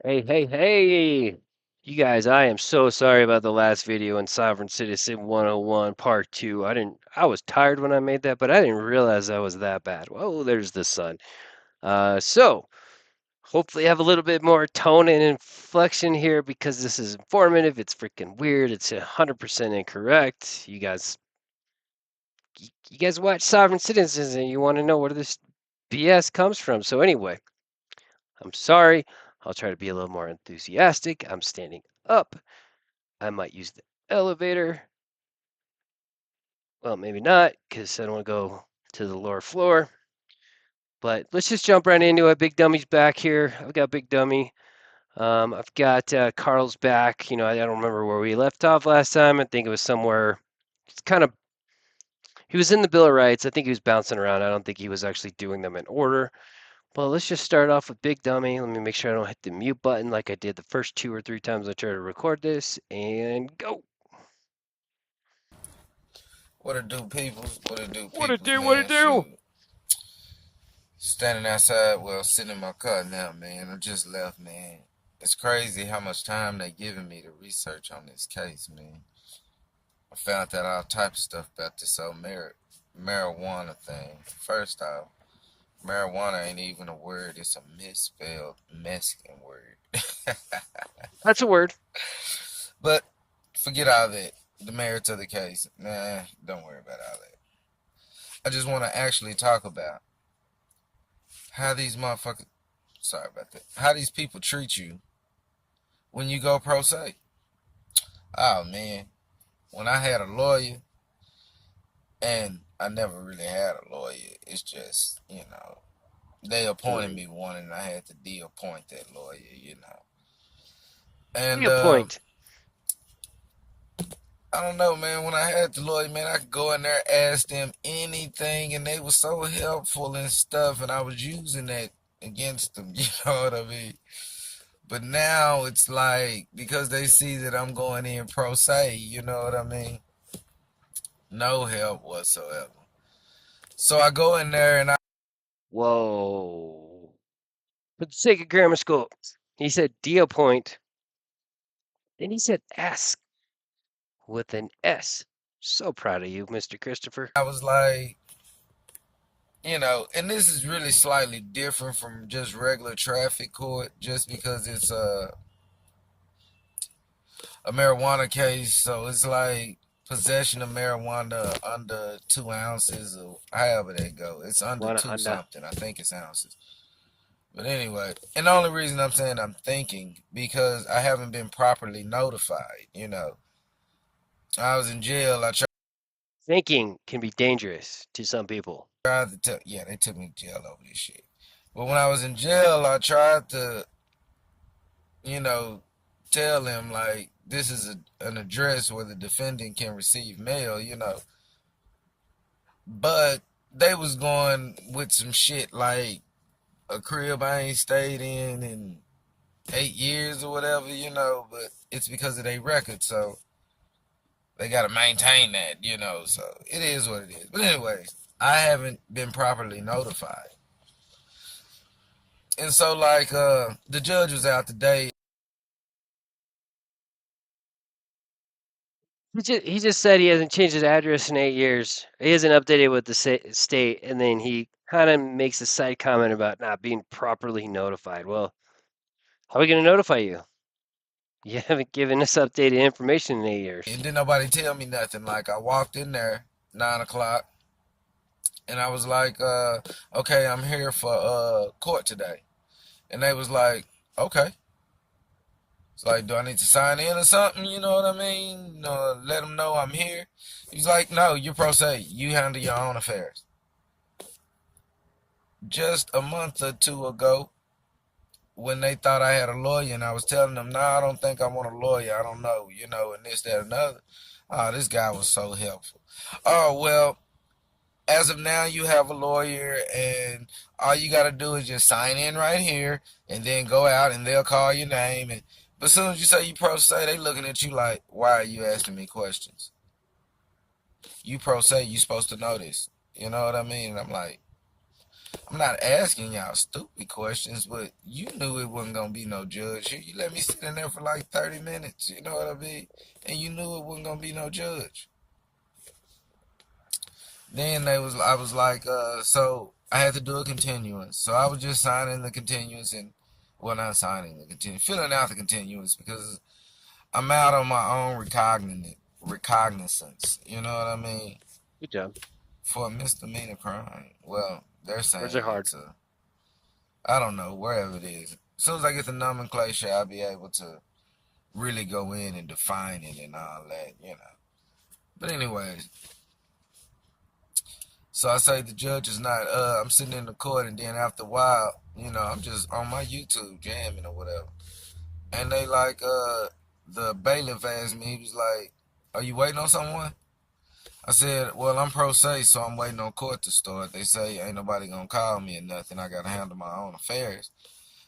Hey, hey, hey! You guys, I am so sorry about the last video in Sovereign Citizen 101 Part 2. I was tired when I made that, but I didn't realize I was that bad. Whoa, there's the sun. So hopefully I have a little bit more tone and inflection here because this is informative. It's freaking weird. It's 100% incorrect. You guys watch Sovereign Citizens and you want to know where this BS comes from. So anyway, I'm sorry. I'll try to be a little more enthusiastic. I'm standing up. I might use the elevator. Well, maybe not, because I don't want to go to the lower floor. But let's just jump right into it. Big Dummy's back here. I've got Big Dummy. I've got Carl's back. I don't remember where we left off last time. I think it was somewhere. It's kind of. He was in the Bill of Rights. I think he was bouncing around. I don't think he was actually doing them in order. Well, let's just start off with Big Dummy. Let me make sure I don't hit the mute button like I did the first 2 or 3 times I tried to record this. And go. What it do, peoples? What it do, What it peoples, do? What it man? do? Shoot. Standing outside, sitting in my car now, man. I just left, man. It's crazy how much time they giving me to research on this case, man. I found out all type of stuff about this old marijuana thing. First off, marijuana ain't even a word. It's a misspelled Mexican word. That's a word. But forget all that. The merits of the case. Nah, don't worry about all that. I just want to actually talk about how these motherfuckers, sorry about that, how these people treat you when you go pro se. Oh man, when I had a lawyer, and I never really had a lawyer, it's just, they appointed me one and I had to de-appoint that lawyer. Be And a point. I don't know, man, when I had the lawyer, man, I could go in there, ask them anything, and they were so helpful and stuff, and I was using that against them, you know what I mean? But now it's like, because they see that I'm going in pro se, you know what I mean? No help whatsoever. So I go in there and Whoa. For the sake of grammar school, he said deal point. Then he said ask with an S. So proud of you, Mr. Christopher. I was like, and this is really slightly different from just regular traffic court, just because it's a marijuana case. So it's like possession of marijuana under 2 ounces, or however they go. It's under Wanna two Honda. something. I think it's ounces. But anyway, and the only reason I'm saying I'm thinking, because I haven't been properly notified. I was in jail. I Thinking can be dangerous to some people. tried to tell, yeah, they took me to jail over this shit. But when I was in jail, I tried to, you know, tell them like this is an address where the defendant can receive mail. But they was going with some shit like a crib I ain't stayed in 8 years or whatever. But it's because of their record, so they got to maintain that. So it is what it is. But anyways, I haven't been properly notified. And so like the judge was out today. He just said he hasn't changed his address in 8 years. He hasn't updated with the state, and then he kind of makes a side comment about not being properly notified. Well, how are we going to notify you? You haven't given us updated information in 8 years. And didn't nobody tell me nothing. Like I walked in there 9 o'clock and I was like, okay, I'm here for court today. And they was like, okay. It's like, do I need to sign in or something? You know what I mean? Let them know I'm here. He's like, no, you're pro se. You handle your own affairs. Just a month or two ago, when they thought I had a lawyer, and I was telling them, no, I don't think I want a lawyer. I don't know, and this, that, and other. Oh, this guy was so helpful. Oh, well, as of now, you have a lawyer, and all you got to do is just sign in right here, and then go out, and they'll call your name. But as soon as you say you pro se, they looking at you like, why are you asking me questions? You pro se, you supposed to know this. You know what I mean? And I'm like, I'm not asking y'all stupid questions, but you knew it wasn't gonna be no judge. You let me sit in there for like 30 minutes, you know what I mean? And you knew it wasn't gonna be no judge. Then I was like, so I had to do a continuance. So I was just signing the continuance and, well, not signing the continuance, filling out the continuance because I'm out on my own recognizance. You know what I mean? Good job. For a misdemeanor crime. Well, they're Words are saying hard. it's a, I don't know, wherever it is. As soon as I get the nomenclature, I'll be able to really go in and define it and all that, you know. But anyways, so I say the judge is not, I'm sitting in the court and then after a while, you know, I'm just on my YouTube jamming or whatever. And they like, the bailiff asked me, he was like, are you waiting on someone? I said, well, I'm pro se, so I'm waiting on court to start. They say ain't nobody gonna call me or nothing. I gotta handle my own affairs.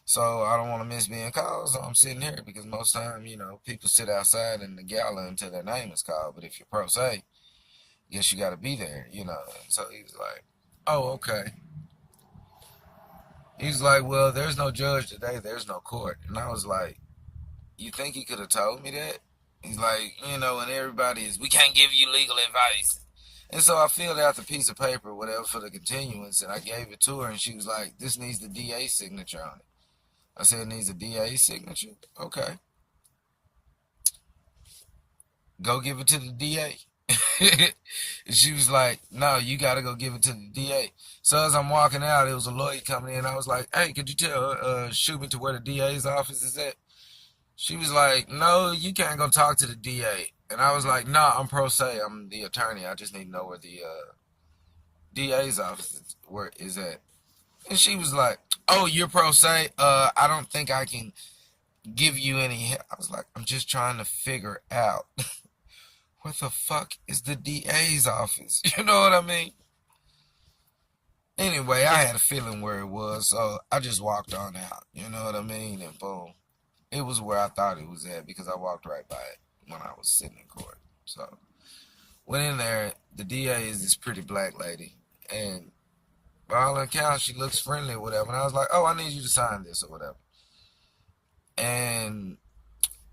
So I don't want to miss being called, so I'm sitting here because most time, you know, people sit outside in the gala until their name is called. But if you're pro se, guess you got to be there, you know. And so he was like, "Oh, okay." He's like, "Well, there's no judge today. There's no court." And I was like, "You think he could have told me that?" He's like, "You know," and everybody is, "We can't give you legal advice." And so I filled out the piece of paper, whatever, for the continuance, and I gave it to her, and she was like, "This needs the DA signature on it." I said, "It needs a DA signature." Okay. Go give it to the DA. And she was like, no, you got to go give it to the DA. So as I'm walking out, it was a lawyer coming in. I was like, hey, could you tell, shoot me to where the DA's office is at? She was like, no, you can't go talk to the DA. And I was like, no, I'm pro se. I'm the attorney. I just need to know where the DA's office is at. And she was like, oh, you're pro se? I don't think I can give you any help. I was like, I'm just trying to figure out where the fuck is the DA's office? You know what I mean? Anyway, I had a feeling where it was, so I just walked on out. You know what I mean? And boom, it was where I thought it was at because I walked right by it when I was sitting in court. So went in there. The DA is this pretty black lady, and by all accounts, she looks friendly or whatever. And I was like, "Oh, I need you to sign this or whatever." And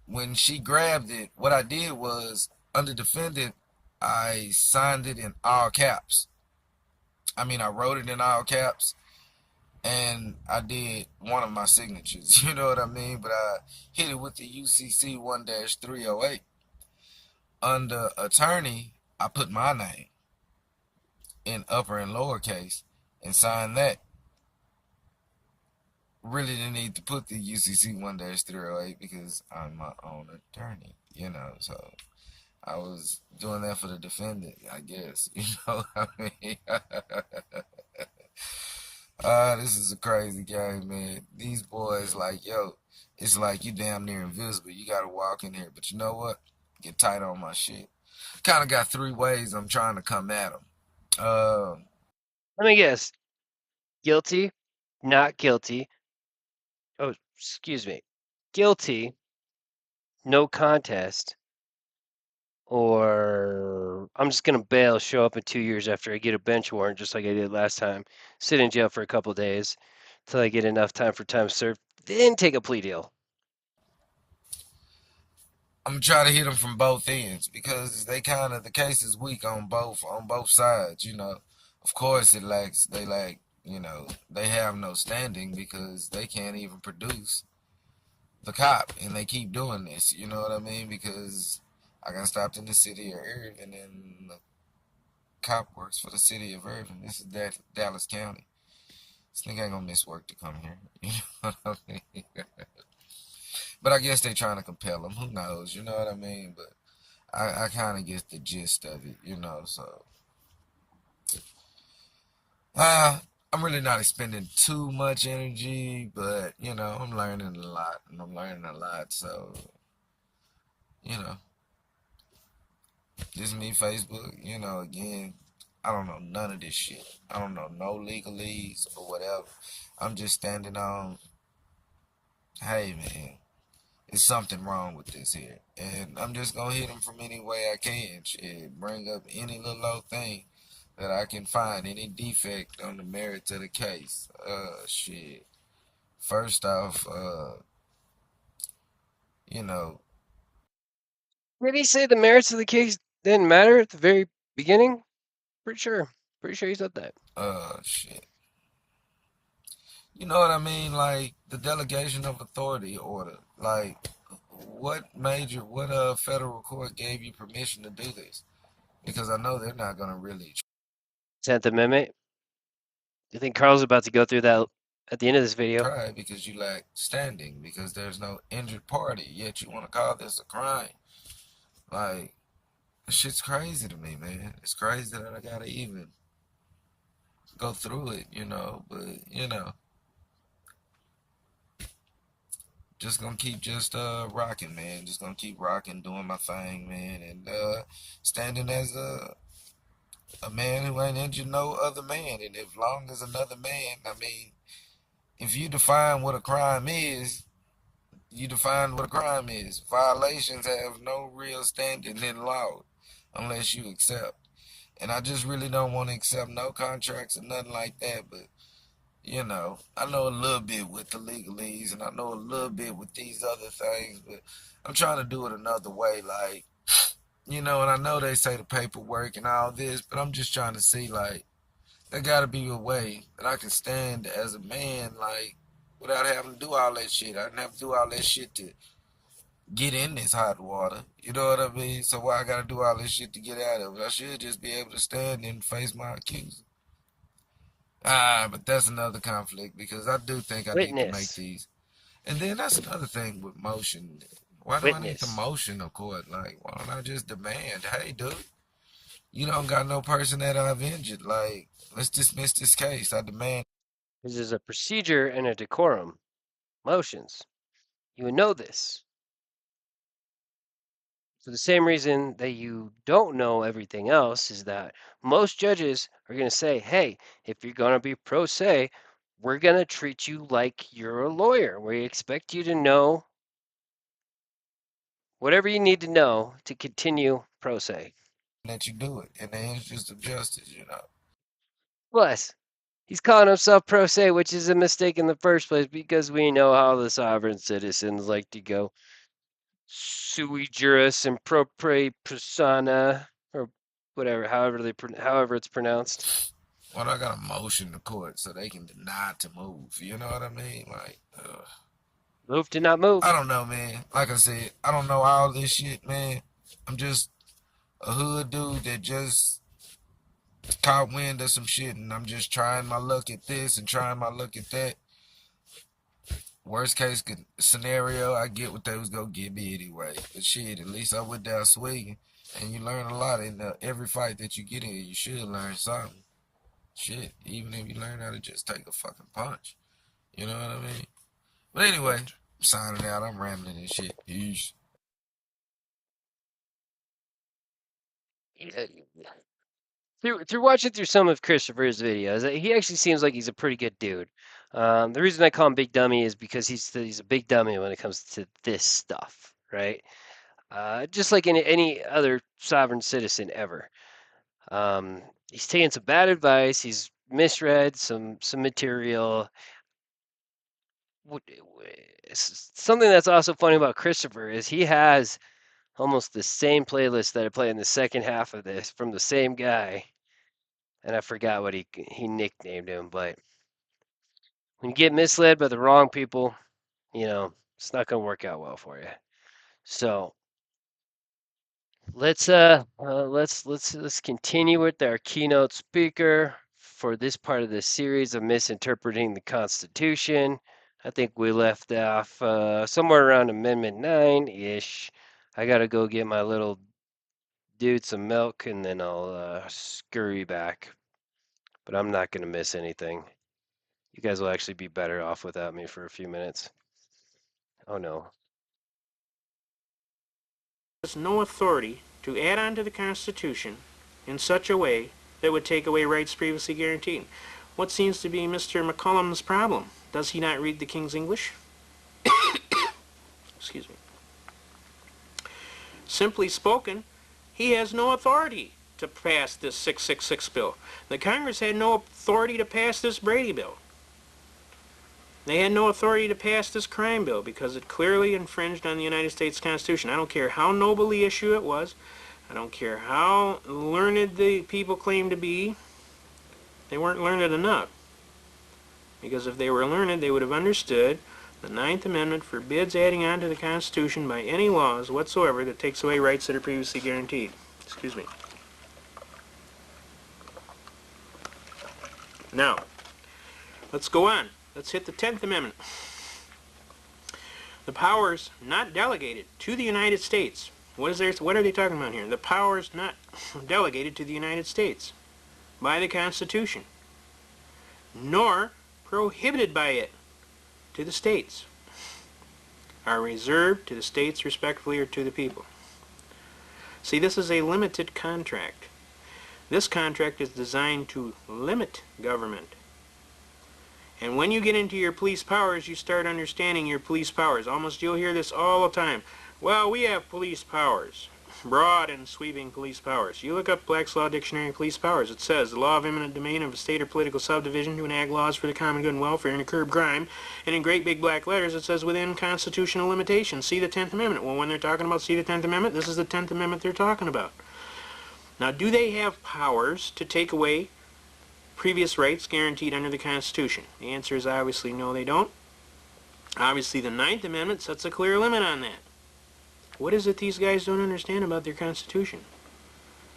when she grabbed it, what I did was under defendant, I signed it in all caps. I mean, I wrote it in all caps, and I did one of my signatures. You know what I mean? But I hit it with the UCC 1-308. Under attorney, I put my name in upper and lowercase and signed that. Really didn't need to put the UCC 1-308 because I'm my own attorney, you know. So I was doing that for the defendant, I guess. You know what I mean? This is a crazy game, man. These boys, like, yo, it's like you damn near invisible. You gotta walk in here, but you know what? Get tight on my shit. Kind of got three ways I'm trying to come at them. Uh, Let me guess. Guilty, not guilty. Oh, excuse me. Guilty, no contest, or I'm just gonna bail, show up in 2 years after I get a bench warrant, just like I did last time. Sit in jail for a couple days till I get enough time for time served, then take a plea deal. I'm gonna try to hit them from both ends because the case is weak on both sides. You know, of course they lack, you know, they have no standing because they can't even produce the cop, and they keep doing this. You know what I mean? Because I got stopped in the city of Irving, and the cop works for the city of Irving. This is Dallas County. This nigga ain't gonna miss work to come here. You know what I mean? But I guess they trying to compel him. Who knows? You know what I mean? But I kind of get the gist of it, you know. So uh, I'm really not expending too much energy, but you know, I'm learning a lot, and I'm learning a lot. So you know, this is me, Facebook. You know, again, I don't know none of this shit. I don't know no legalese or whatever. I'm just standing on, hey man, it's something wrong with this here, and I'm just gonna hit them from any way I can. Shit, bring up any little old thing that I can find any defect on the merits of the case. Shit. First off, you know, Did he say the merits of the case didn't matter at the very beginning? Pretty sure. Pretty sure he said that. shit. You know what I mean? Like the delegation of authority order. Like, what federal court gave you permission to do this? Because I know they're not gonna really 10th Amendment. You think Carl's about to go through that at the end of this video? try because you lack standing because there's no injured party. Yet you want to call this a crime? Like, this shit's crazy to me, man. It's crazy that I gotta even go through it, But just gonna keep just rocking, man. Just gonna keep rocking, doing my thing, man, and standing as a man who ain't injured no other man. And as long as another man, I mean, if you define what a crime is, you define what a crime is. Violations have no real standing in law unless you accept. And I just really don't want to accept no contracts or nothing like that. But, I know a little bit with the legalese and I know a little bit with these other things. But I'm trying to do it another way. Like, and I know they say the paperwork and all this, but I'm just trying to see, like, there got to be a way that I can stand as a man, like, without having to do all that shit. I didn't have to do all that shit to get in this hot water. You know what I mean? So why I gotta do all this shit to get out of it? I should just be able to stand and face my accuser. But that's another conflict because I do think I need to make Witness. these. And then that's another thing with motion. Why do I need the Witness. motion of court? Like, why don't I just demand, hey, dude, you don't got no person that I've injured. Like, let's dismiss this case. I demand. This is a procedure and a decorum. Motions. You would know this. For the same reason that you don't know everything else is that most judges are going to say, hey, if you're going to be pro se, we're going to treat you like you're a lawyer. We expect you to know whatever you need to know to continue pro se. That you do it in the interest of justice. Plus, he's calling himself pro se, which is a mistake in the first place because we know how the sovereign citizens like to go sui juris and propria persona or whatever, however it's pronounced. Well, I got to motion the court so they can deny to move. You know what I mean? Like, Move to not I move. don't know, man. Like I said, I don't know all this shit, man. I'm just a hood dude that just caught wind of some shit, and I'm just trying my luck at this and trying my luck at that. Worst case scenario, I get what they was gonna give me anyway. But shit, at least I went down swinging, and you learn a lot in every fight that you get in. You should learn something. Shit, even if you learn how to just take a fucking punch. You know what I mean? But anyway, I'm signing out. I'm rambling and shit. Peace. Through watching through some of Christopher's videos, he actually seems like he's a pretty good dude. The reason I call him Big Dummy is because he's a big dummy when it comes to this stuff, right? Just like any other sovereign citizen ever. He's taken some bad advice. He's misread some material. Something that's also funny about Christopher is he has almost the same playlist that I play in the second half of this from the same guy, and I forgot what he nicknamed him. But when you get misled by the wrong people, it's not gonna work out well for you. So let's continue with our keynote speaker for this part of the series of misinterpreting the Constitution. I think we left off somewhere around Amendment 9-ish. I gotta go get my little dude some milk and then I'll scurry back. But I'm not gonna miss anything. You guys will actually be better off without me for a few minutes. Oh no. Has no authority to add on to the Constitution in such a way that would take away rights previously guaranteed. What seems to be Mr. McCollum's problem? Does he not read the King's English? Excuse me. Simply spoken, he has no authority to pass this 666 bill. The Congress had no authority to pass this Brady bill. They had no authority to pass this crime bill because it clearly infringed on the United States Constitution. I don't care how noble the issue it was. I don't care how learned the people claim to be. They weren't learned enough. Because if they were learned, they would have understood the Ninth Amendment forbids adding on to the Constitution by any laws whatsoever that takes away rights that are previously guaranteed. Excuse me. Now, let's go on. Let's hit the 10th Amendment. The powers not delegated to the United States. What are they talking about here? The powers not delegated to the United States by the Constitution, nor prohibited by it to the states, are reserved to the states respectively or to the people. See, this is a limited contract. This contract is designed to limit government. And when you get into your police powers, you start understanding your police powers. Almost you'll hear this all the time. Well, we have police powers. Broad and sweeping police powers. You look up Black's Law Dictionary of Police Powers. It says, the law of eminent domain of a state or political subdivision to enact laws for the common good and welfare and to curb crime. And in great big black letters it says, within constitutional limitations. See the 10th Amendment. Well, when they're talking about see the 10th Amendment, this is the 10th Amendment they're talking about. Now, do they have powers to take away previous rights guaranteed under the Constitution? The answer is obviously no, they don't. Obviously, the 9th Amendment sets a clear limit on that. What is it these guys don't understand about their Constitution?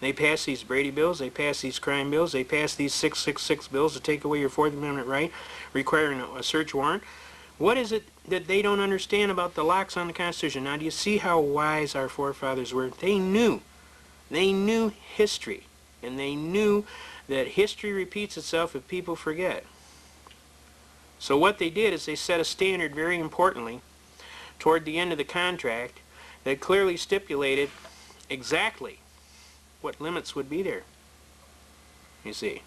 They pass these Brady bills, they pass these crime bills, they pass these 666 bills to take away your 4th Amendment right, requiring a search warrant. What is it that they don't understand about the locks on the Constitution? Now, do you see how wise our forefathers were? They knew history, and they knew that history repeats itself if people forget. So what they did is they set a standard, very importantly, toward the end of the contract that clearly stipulated exactly what limits would be there, you see.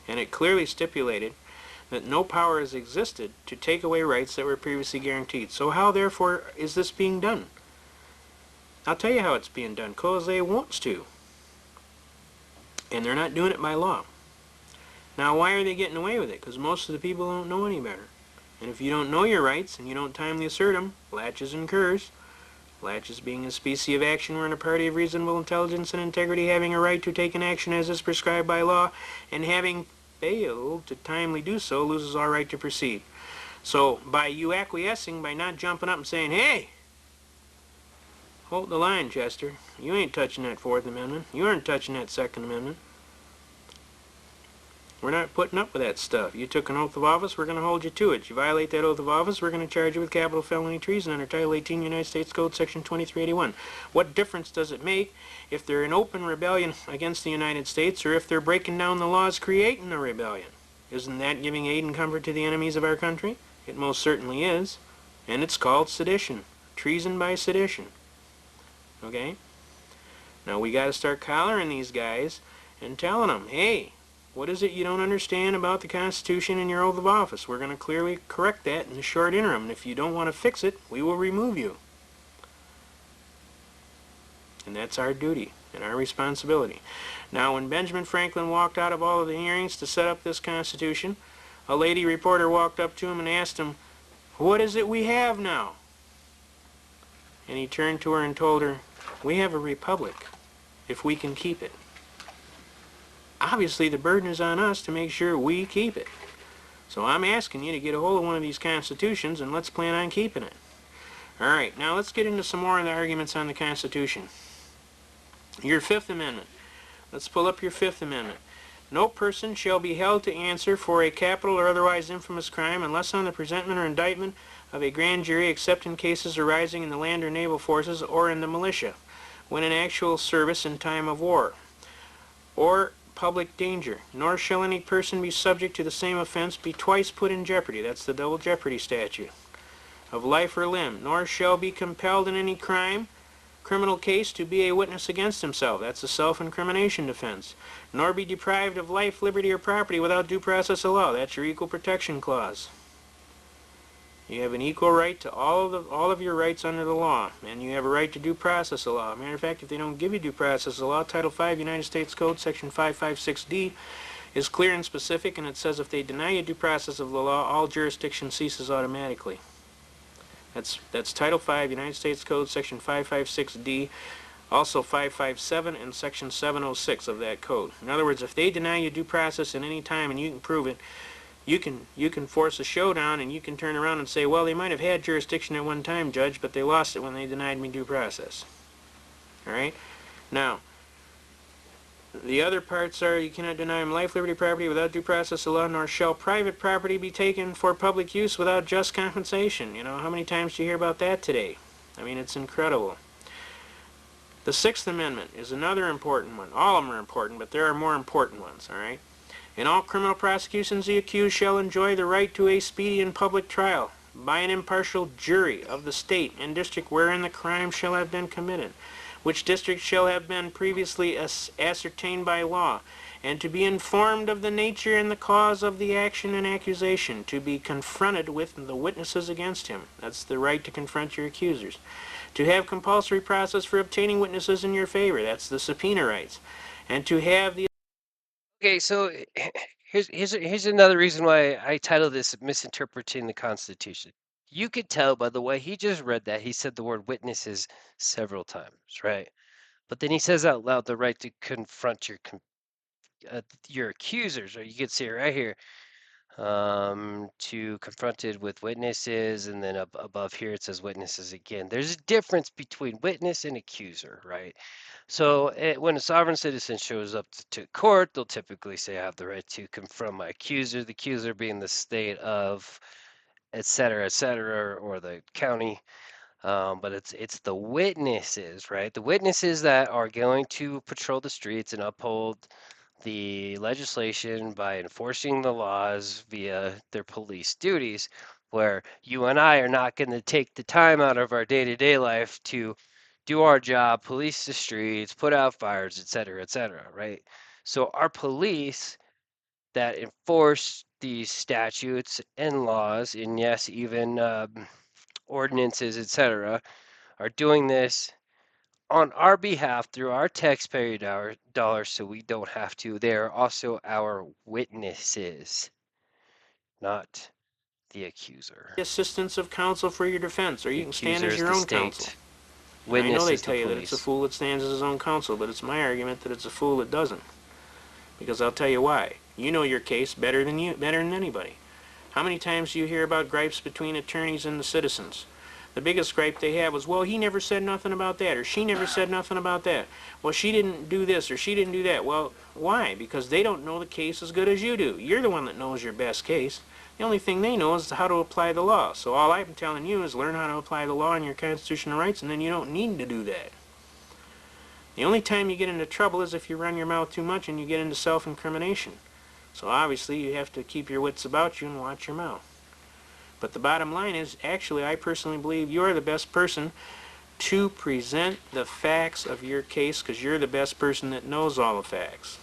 And it clearly stipulated that no power has existed to take away rights that were previously guaranteed. So how, therefore, is this being done? I'll tell you how it's being done, because they wants to. And they're not doing it by law. Now, why are they getting away with it? Because most of the people don't know any better. And if you don't know your rights and you don't timely assert them, laches and curs. Laches being a species of action wherein a party of reasonable intelligence and integrity having a right to take an action as is prescribed by law, and having failed to timely do so, loses all right to proceed. So, by you acquiescing, by not jumping up and saying, hey, hold the line, Chester. You ain't touching that 4th Amendment. You aren't touching that 2nd Amendment. We're not putting up with that stuff. You took an oath of office, we're going to hold you to it. You violate that oath of office, we're going to charge you with capital felony treason under Title 18 United States Code Section 2381. What difference does it make if they're in open rebellion against the United States or if they're breaking down the laws creating a rebellion? Isn't that giving aid and comfort to the enemies of our country? It most certainly is. And it's called sedition. Treason by sedition. Okay? Now we got to start collaring these guys and telling them, hey, what is it you don't understand about the Constitution and your oath of office? We're going to clearly correct that in the short interim. And if you don't want to fix it, we will remove you. And that's our duty and our responsibility. Now, when Benjamin Franklin walked out of all of the hearings to set up this Constitution, a lady reporter walked up to him and asked him, what is it we have now? And he turned to her and told her, we have a republic, if we can keep it. Obviously, the burden is on us to make sure we keep it. So I'm asking you to get a hold of one of these constitutions and let's plan on keeping it. Alright, now let's get into some more of the arguments on the Constitution. Your 5th Amendment. Let's pull up your 5th Amendment. No person shall be held to answer for a capital or otherwise infamous crime unless on the presentment or indictment of a grand jury, except in cases arising in the land or naval forces or in the militia, when in actual service in time of war, or public danger. Nor shall any person be subject to the same offense be twice put in jeopardy. That's the double jeopardy statute. Of life or limb. Nor shall be compelled in any criminal case to be a witness against himself. That's a self-incrimination defense. Nor be deprived of life, liberty, or property without due process of law. That's your equal protection clause. You have an equal right to all of your rights under the law, and you have a right to due process of law. Matter of fact, if they don't give you due process of law, Title 5 United States Code, Section 556D, is clear and specific, and it says if they deny you due process of the law, all jurisdiction ceases automatically. That's Title 5 United States Code, Section 556D, also 557 and Section 706 of that code. In other words, if they deny you due process at any time and you can prove it, you can force a showdown, and you can turn around and say, well, they might have had jurisdiction at one time, Judge, but they lost it when they denied me due process. All right? Now, the other parts are you cannot deny them life, liberty, property without due process of law, nor shall private property be taken for public use without just compensation. You know, how many times do you hear about that today? I mean, it's incredible. The Sixth Amendment is another important one. All of them are important, but there are more important ones, all right? In all criminal prosecutions, the accused shall enjoy the right to a speedy and public trial by an impartial jury of the state and district wherein the crime shall have been committed, which district shall have been previously ascertained by law, and to be informed of the nature and the cause of the action and accusation, to be confronted with the witnesses against him. That's the right to confront your accusers. To have compulsory process for obtaining witnesses in your favor. That's the subpoena rights. And to have the Okay, so here's another reason why I titled this "Misinterpreting the Constitution." You could tell by the way he just read that he said the word witnesses several times, right? But then he says out loud the right to confront your accusers, or you could see it right here, to confronted with witnesses, and then above here it says witnesses again. There's a difference between witness and accuser, right? So when a sovereign citizen shows up to court, they'll typically say, I have the right to confront my accuser, the accuser being the state of, et cetera, or the county. But it's the witnesses, right? The witnesses that are going to patrol the streets and uphold the legislation by enforcing the laws via their police duties, where you and I are not going to take the time out of our day-to-day life to do our job, police the streets, put out fires, et cetera, right? So our police that enforce these statutes and laws, and yes, even ordinances, etc., are doing this on our behalf through our taxpayer dollars, so we don't have to. They are also our witnesses, not the accuser. assistance of counsel for your defense, or The you can stand accuser as is your the own counsel. state. And I know Witness they is the tell you that it's a police. fool that stands as his own counsel, but it's my argument that it's a fool that doesn't. Because I'll tell you why. You know your case better than anybody. How many times do you hear about gripes between attorneys and the citizens? The biggest gripe they have was, well, he never said nothing about that, or she never said nothing about that. Well, she didn't do this, or she didn't do that. Well, why? Because they don't know the case as good as you do. You're the one that knows your best case. The only thing they know is how to apply the law. So all I'm telling you is learn how to apply the law and your constitutional rights, and then you don't need to do that. The only time you get into trouble is if you run your mouth too much and you get into self-incrimination. So obviously you have to keep your wits about you and watch your mouth. But the bottom line is, actually, I personally believe you're the best person to present the facts of your case, because you're the best person that knows all the facts.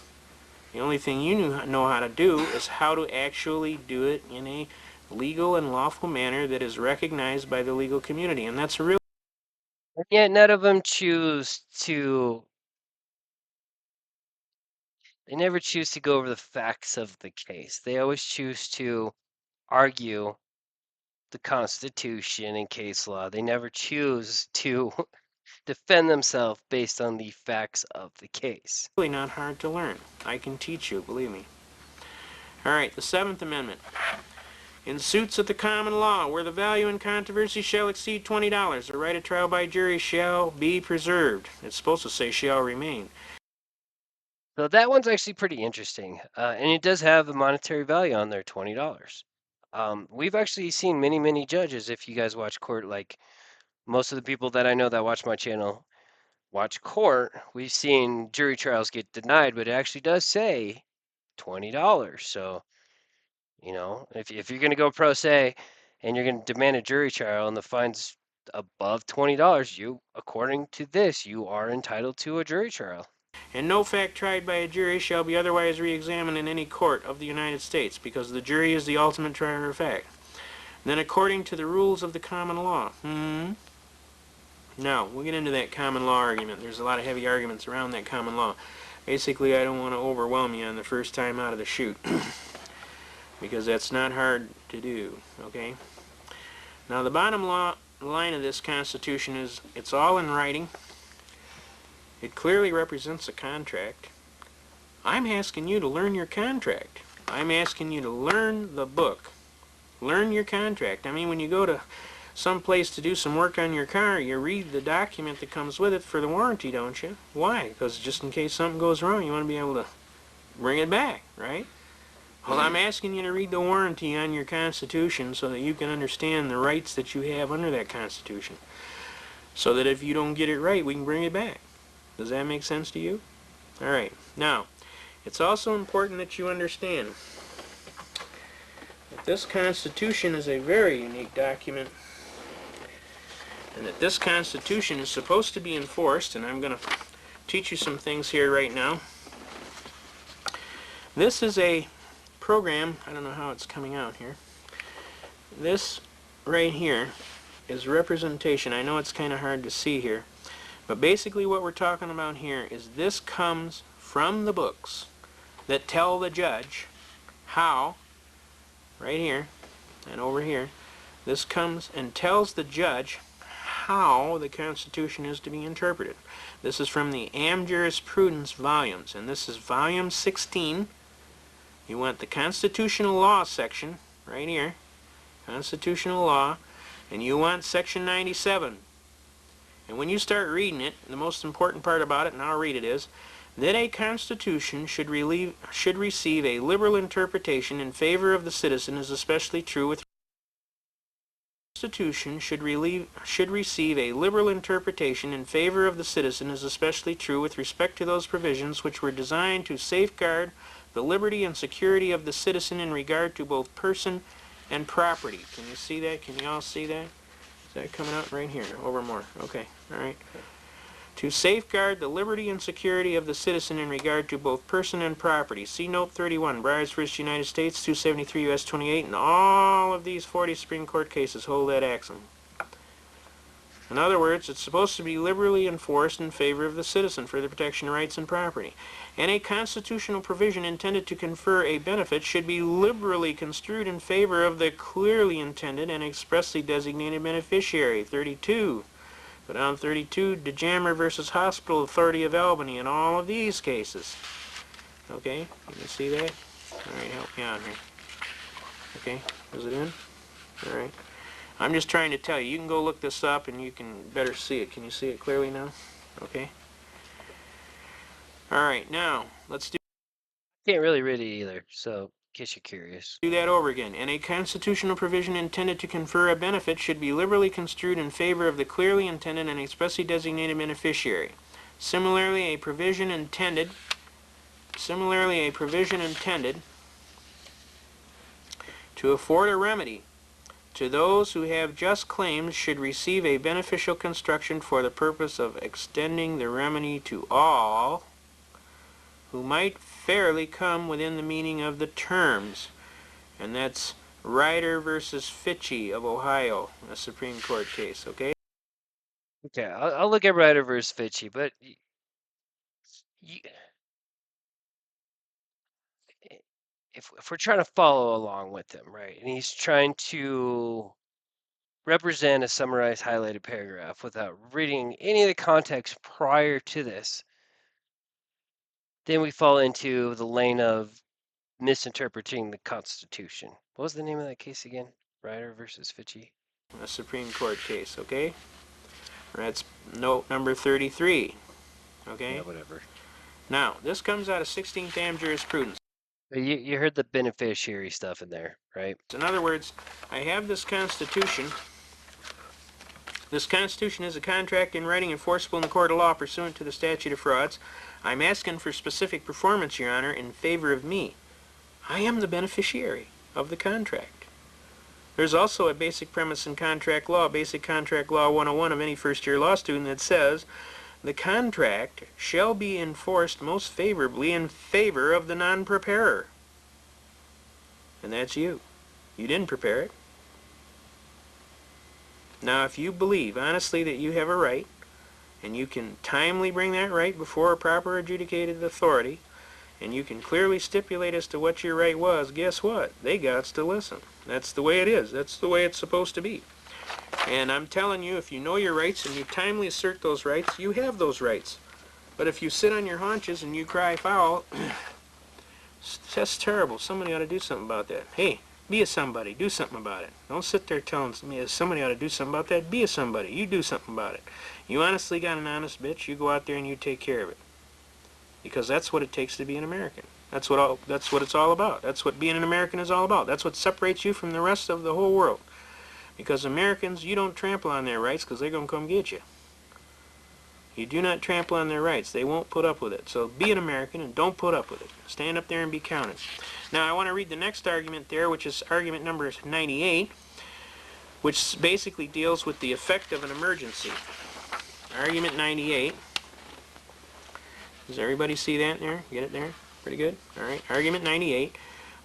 The only thing you know how to do is how to actually do it in a legal and lawful manner that is recognized by the legal community. And that's a real... And yet none of them choose to, they never choose to go over the facts of the case. They always choose to argue the Constitution and case law. They never choose to defend themselves based on the facts of the case. really not hard to learn. I can teach you, believe me. All right, the Seventh Amendment. In suits of the common law, where the value in controversy shall exceed $20, the right of trial by jury shall be preserved. It's supposed to say shall remain. So that one's actually pretty interesting, and it does have a monetary value on there, $20. We've actually seen many judges. If you guys watch court, like most of the people that I know that watch my channel watch court, we've seen jury trials get denied, but it actually does say $20. So, you know, if you're going to go pro se and you're going to demand a jury trial and the fine's above $20, you, according to this, you are entitled to a jury trial. And no fact tried by a jury shall be otherwise re-examined in any court of the United States, because the jury is the ultimate trier of fact. than according to the rules of the common law. Now, we'll get into that common law argument. There's a lot of heavy arguments around that common law. Basically, I don't want to overwhelm you on the first time out of the chute, because that's not hard to do, okay? Now, the bottom line of this Constitution is it's all in writing. It clearly represents a contract. I'm asking you to learn your contract. I'm asking you to learn the book. Learn your contract. I mean, when you go to some place to do some work on your car, you read the document that comes with it for the warranty, don't you? Why? Because just in case something goes wrong, you want to be able to bring it back, right? Well, I'm asking you to read the warranty on your Constitution so that you can understand the rights that you have under that Constitution. So that if you don't get it right, we can bring it back. Does that make sense to you? All right. Now, it's also important that you understand that this Constitution is a very unique document, and that this Constitution is supposed to be enforced, and I'm going to teach you some things here right now. This is a program, I don't know how it's coming out here. This right here is representation. I know it's kind of hard to see here, but basically what we're talking about here is this comes from the books that tell the judge how, right here and over here, this comes and tells the judge how the Constitution is to be interpreted. This is from the Am Jurisprudence volumes, and this is volume 16. You want the Constitutional Law section, right here, Constitutional Law, and you want section 97. And when you start reading it, the most important part about it, and I'll read it, is that a Constitution should receive a liberal interpretation in favor of the citizen is especially true with Constitution should receive a liberal interpretation in favor of the citizen is especially true with respect to those provisions which were designed to safeguard the liberty and security of the citizen in regard to both person and property. Can you see that? Can you all see that? Is that coming out right here? Over more. Okay. All right. To safeguard the liberty and security of the citizen in regard to both person and property. See Note 31, Briars v. United States, 273 U.S. 28, and all of these 40 Supreme Court cases hold that axiom. In other words, it's supposed to be liberally enforced in favor of the citizen for the protection of rights and property. And a constitutional provision intended to confer a benefit should be liberally construed in favor of the clearly intended and expressly designated beneficiary. 32. Go down 32, DeJammer versus Hospital Authority of Albany in all of these cases. Okay, can you see that? All right, help me out here. Okay, is it in? All right. I'm just trying to tell you. You can go look this up and you can better see it. Can you see it clearly now? Okay. All right, now, let's do Can't really read it either, so in case you're curious. that over again. And a constitutional provision intended to confer a benefit should be liberally construed in favor of the clearly intended and expressly designated beneficiary. Similarly, a provision intended to afford a remedy to those who have just claims should receive a beneficial construction for the purpose of extending the remedy to all who might fairly come within the meaning of the terms. And that's Ryder versus Fitchie of Ohio, a Supreme Court case, okay? Okay, I'll look at Ryder versus Fitchy, but if we're trying to follow along with him, right, and he's trying to represent a summarized highlighted paragraph without reading any of the context prior to this, then we fall into the lane of misinterpreting the Constitution. What was the name of that case again? Ryder versus Fitchy? A Supreme Court case, okay? That's note number 33, okay? Yeah, whatever. Now, this comes out of 16th Am Jurisprudence. You heard the beneficiary stuff in there, right? In other words, I have this Constitution. This Constitution is a contract in writing enforceable in the court of law pursuant to the statute of frauds. I'm asking for specific performance, Your Honor, in favor of me. I am the beneficiary of the contract. There's also a basic premise in contract law, Basic Contract Law 101 of any first-year law student, that says the contract shall be enforced most favorably in favor of the non-preparer. And that's you. You didn't prepare it. Now, if you believe honestly that you have a right, and you can timely bring that right before a proper adjudicated authority, and you can clearly stipulate as to what your right was, guess what? They got to listen. That's the way it is. That's the way it's supposed to be. And I'm telling you, if you know your rights and you timely assert those rights, you have those rights. But if you sit on your haunches and you cry foul, that's terrible. Somebody ought to do something about that. Hey, be a somebody. Do something about it. Don't sit there telling me somebody ought to do something about that. Be a somebody. You do something about it. You honestly got an honest bitch, you go out there and you take care of it. Because that's what it takes to be an American. That's what it's all about. That's what being an American is all about. That's what separates you from the rest of the whole world. Because Americans, you don't trample on their rights because they're going to come get you. You do not trample on their rights. They won't put up with it. So be an American and don't put up with it. Stand up there and be counted. Now I want to read the next argument there, which is argument number 98, which basically deals with the effect of an emergency. Argument 98. Does everybody see that there? Get it there? Pretty good? All right. Argument 98.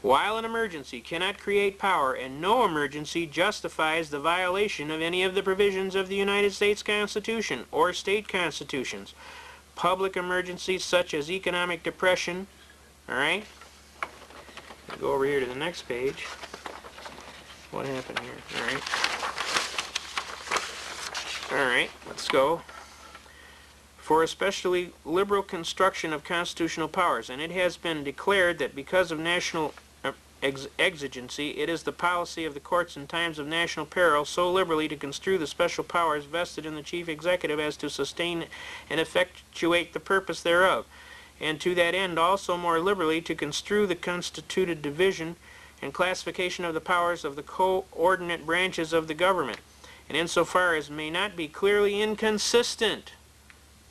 While an emergency cannot create power and no emergency justifies the violation of any of the provisions of the United States Constitution or state constitutions, public emergencies such as economic depression, all right? I'll go over here to the next page. What happened here? All right. All right, let's go. For especially liberal construction of constitutional powers, and it has been declared that because of national exigency, it is the policy of the courts in times of national peril so liberally to construe the special powers vested in the chief executive as to sustain and effectuate the purpose thereof, and to that end also more liberally to construe the constituted division and classification of the powers of the coordinate branches of the government, and insofar as may not be clearly inconsistent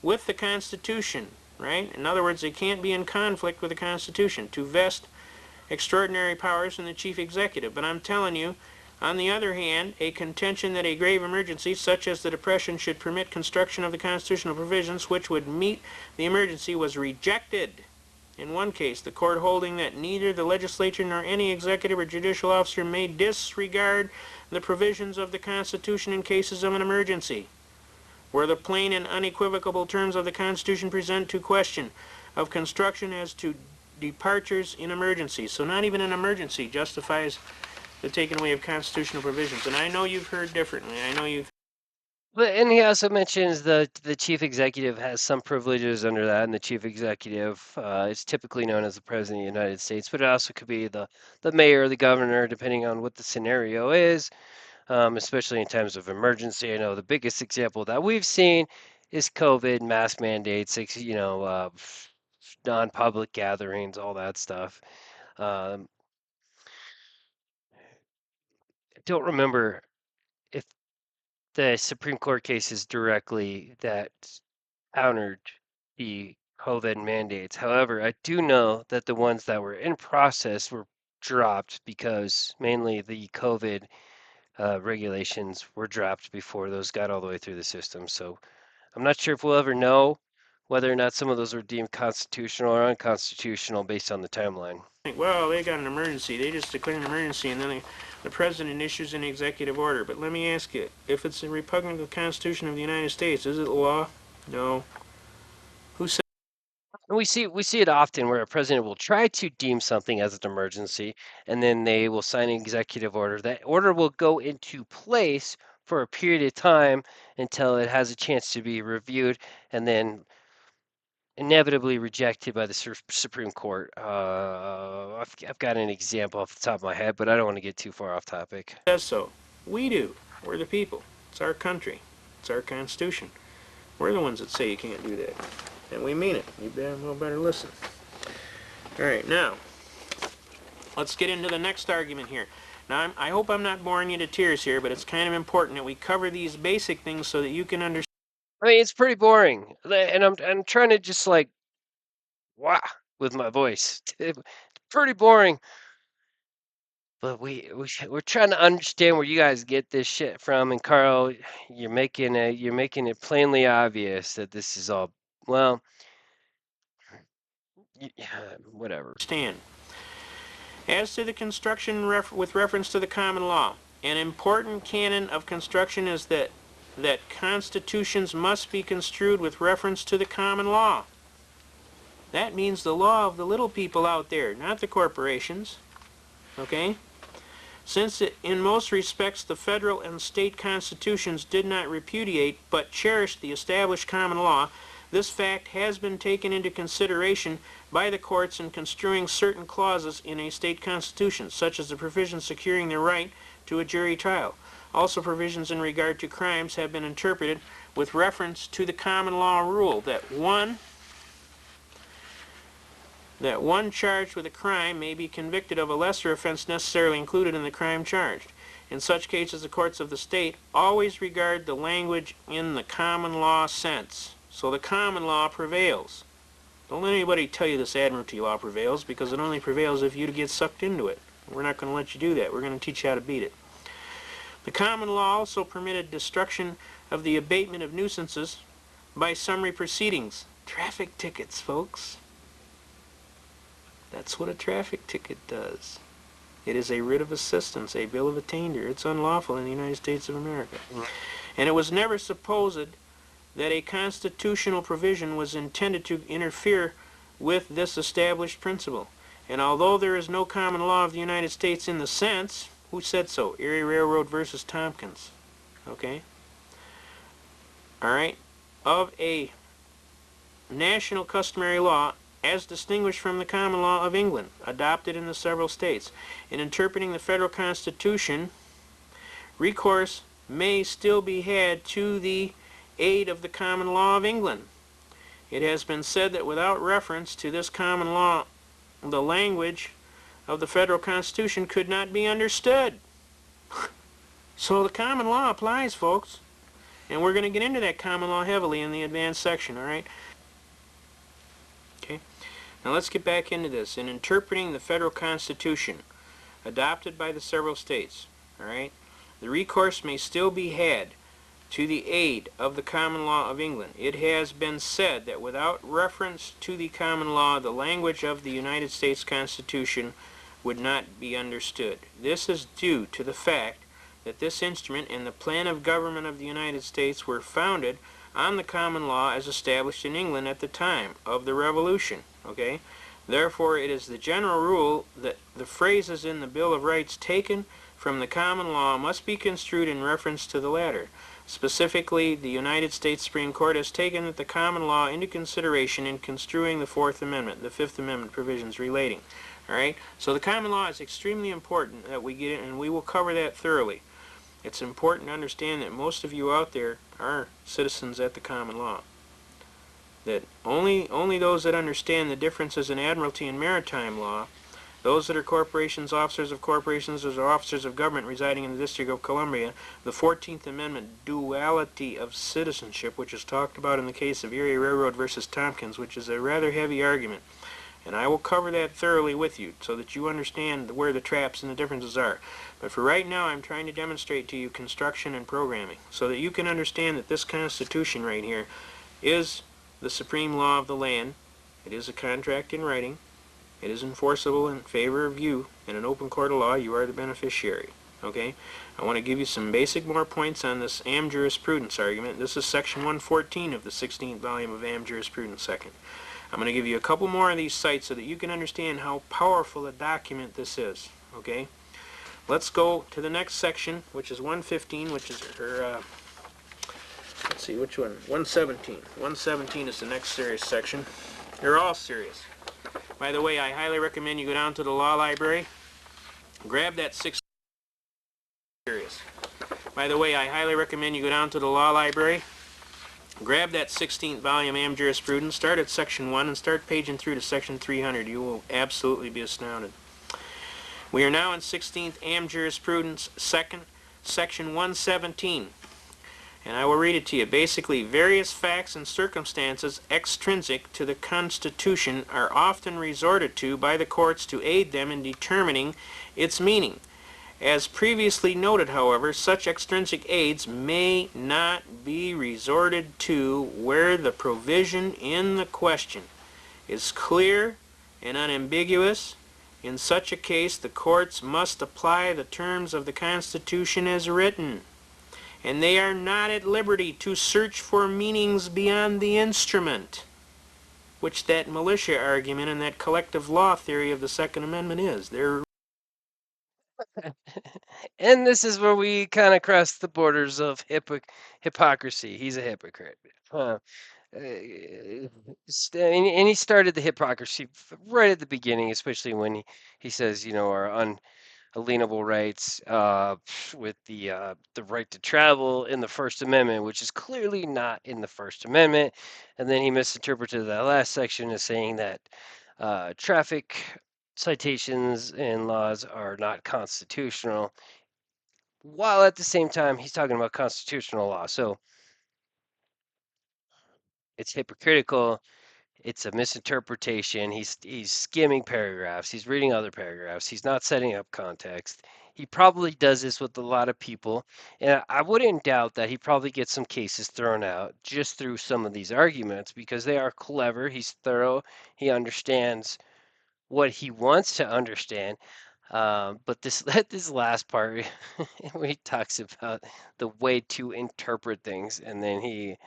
with the Constitution, right? In other words, they can't be in conflict with the Constitution, to vest extraordinary powers in the chief executive. But I'm telling you, on the other hand, a contention that a grave emergency, such as the Depression, should permit construction of the constitutional provisions which would meet the emergency was rejected. In one case, the court holding that neither the legislature nor any executive or judicial officer may disregard the provisions of the Constitution in cases of an emergency, where the plain and unequivocal terms of the Constitution present to question of construction as to departures in emergencies. So not even an emergency justifies the taking away of constitutional provisions. And I know you've heard differently. I know you've... And he also mentions the chief executive has some privileges under that, and the chief executive is typically known as the president of the United States, but it also could be the mayor or the governor, depending on what the scenario is, especially in times of emergency. I know the biggest example that we've seen is COVID, mask mandates, non-public gatherings, all that stuff. I don't remember if the Supreme Court cases directly that countered the COVID mandates. However, I do know that the ones that were in process were dropped because mainly the COVID regulations were dropped before those got all the way through the system. So I'm not sure if we'll ever know whether or not some of those were deemed constitutional or unconstitutional based on the timeline. Well, they got an emergency. They just declare an emergency, and then the president issues an executive order. But let me ask you, if it's repugnant to the Constitution of the United States, is it law? No. Who said... And we see it often where a president will try to deem something as an emergency, and then they will sign an executive order. That order will go into place for a period of time until it has a chance to be reviewed, and then inevitably rejected by the Supreme Court. I've got an example off the top of my head, but I don't want to get too far off topic. says so? We do. We're the people. It's our country. It's our Constitution. We're the ones that say you can't do that. And we mean it. You better listen. All right, now, let's get into the next argument here. Now, I hope I'm not boring you to tears here, but it's kind of important that we cover these basic things so that you can understand. I mean, it's pretty boring, and I'm trying to just like, wow, with my voice. It's pretty boring. But we're trying to understand where you guys get this shit from, and Carl, you're making it plainly obvious that this is all, well, whatever. As to the construction with reference to the common law, An important canon of construction is that constitutions must be construed with reference to the common law. That means the law of the little people out there, not the corporations. Okay? Since in most respects the federal and state constitutions did not repudiate but cherished the established common law, this fact has been taken into consideration by the courts in construing certain clauses in a state constitution, such as the provisions securing the right to a jury trial. Also, provisions in regard to crimes have been interpreted with reference to the common law rule that one charged with a crime may be convicted of a lesser offense necessarily included in the crime charged. In such cases, the courts of the state always regard the language in the common law sense. So the common law prevails. Don't let anybody tell you this admiralty law prevails, because it only prevails if you get sucked into it. We're not going to let you do that. We're going to teach you how to beat it. The common law also permitted destruction of the abatement of nuisances by summary proceedings. Traffic tickets, folks. That's what a traffic ticket does. It is a writ of assistance, a bill of attainder. It's unlawful in the United States of America. And it was never supposed that a constitutional provision was intended to interfere with this established principle. And although there is no common law of the United States in the sense, who said so? Erie Railroad versus Tompkins. Okay? Alright? Of a national customary law as distinguished from the common law of England, adopted in the several states. In interpreting the federal constitution, recourse may still be had to the aid of the common law of England. It has been said that without reference to this common law, the language of the federal constitution could not be understood. So the common law applies, folks. And we're going to get into that common law heavily in the advanced section, all right? Okay. Now let's get back into this. In interpreting the federal constitution adopted by the several states, all right, the recourse may still be had to the aid of the common law of England. It has been said that without reference to the common law, the language of the United States Constitution would not be understood. This is due to the fact that this instrument and the plan of government of the United States were founded on the common law as established in England at the time of the Revolution. Okay? Therefore, it is the general rule that the phrases in the Bill of Rights taken from the common law must be construed in reference to the latter. Specifically, the United States Supreme Court has taken the common law into consideration in construing the Fourth Amendment, the Fifth Amendment provisions relating. All right? So the common law is extremely important that we get in, and we will cover that thoroughly. It's important to understand that most of you out there are citizens at the common law. That only those that understand the differences in admiralty and maritime law, those that are corporations, officers of corporations, or officers of government residing in the District of Columbia, the 14th Amendment duality of citizenship, which is talked about in the case of Erie Railroad versus Tompkins, which is a rather heavy argument. And I will cover that thoroughly with you so that you understand where the traps and the differences are. But for right now, I'm trying to demonstrate to you construction and programming so that you can understand that this Constitution right here is the supreme law of the land. It is a contract in writing. It is enforceable in favor of you. In an open court of law, you are the beneficiary. Okay? I want to give you some basic more points on this Am Jurisprudence argument. This is section 114 of the 16th volume of Am Jurisprudence Second. I'm going to give you a couple more of these sites so that you can understand how powerful a document this is. Okay? Let's go to the next section, which is 115, which is her, let's see, which one? 117. 117 is the next serious section. They're all serious. By the way, I highly recommend you go down to the law library, grab that 16 serious. By the way, I highly recommend you go down to the law library, grab that 16th volume Am Jurisprudence, start at section 1 and start paging through to section 300. You will absolutely be astounded. We are now in 16th Am Jurisprudence, section 117. And I will read it to you. Basically, various facts and circumstances extrinsic to the Constitution are often resorted to by the courts to aid them in determining its meaning. As previously noted, however, such extrinsic aids may not be resorted to where the provision in the question is clear and unambiguous In such a case, the courts must apply the terms of the Constitution as written, and they are not at liberty to search for meanings beyond the instrument, which that militia argument and that collective law theory of the Second Amendment is. They're And this is where we kind of cross the borders of hypocrisy. He's a hypocrite. And he started the hypocrisy right at the beginning, especially when he says, our unalienable rights with the right to travel in the First Amendment, which is clearly not in the First Amendment. And then he misinterpreted that last section as saying that traffic citations and laws are not constitutional, while at the same time he's talking about constitutional law. So it's hypocritical. It's a misinterpretation. He's skimming paragraphs. He's reading other paragraphs. He's not setting up context. He probably does this with a lot of people, and I wouldn't doubt that he probably gets some cases thrown out just through some of these arguments because they are clever. He's thorough. He understands what he wants to understand. But this this last part where he talks about the way to interpret things, and then he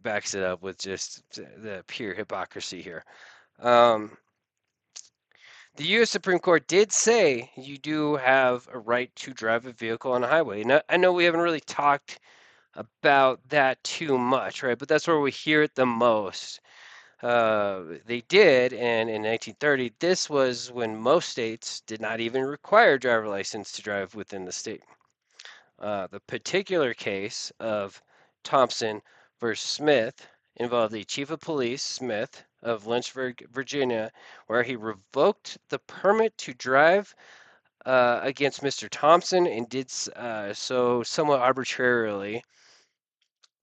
backs it up with just the pure hypocrisy here. Um, the U.S. Supreme Court did say you do have a right to drive a vehicle on a highway. And I know we haven't really talked about that too much, right? But that's where we hear it the most. They did, and in 1930, this was when most states did not even require a driver license to drive within the state. The particular case of Thompson versus Smith involved the chief of police, Smith, of Lynchburg, Virginia, where he revoked the permit to drive against Mr. Thompson and did so somewhat arbitrarily.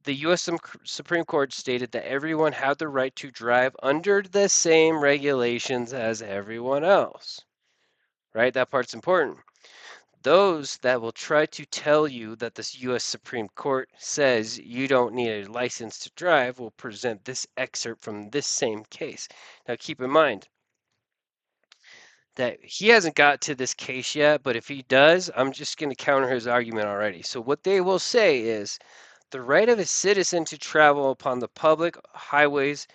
The U.S. Supreme Court stated that everyone had the right to drive under the same regulations as everyone else. Right? That part's important. Those that will try to tell you that the U.S. Supreme Court says you don't need a license to drive will present this excerpt from this same case. Now, keep in mind that he hasn't got to this case yet, but if he does, I'm just going to counter his argument already. So, what they will say is the right of a citizen to travel upon the public highways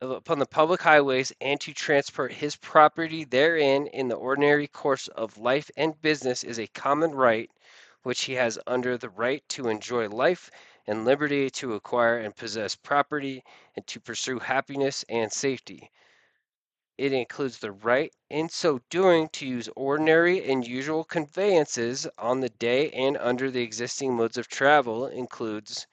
and to transport his property therein in the ordinary course of life and business is a common right which he has under the right to enjoy life and liberty to acquire and possess property and to pursue happiness and safety. It includes the right in so doing to use ordinary and usual conveyances on the day and under the existing modes of travel includes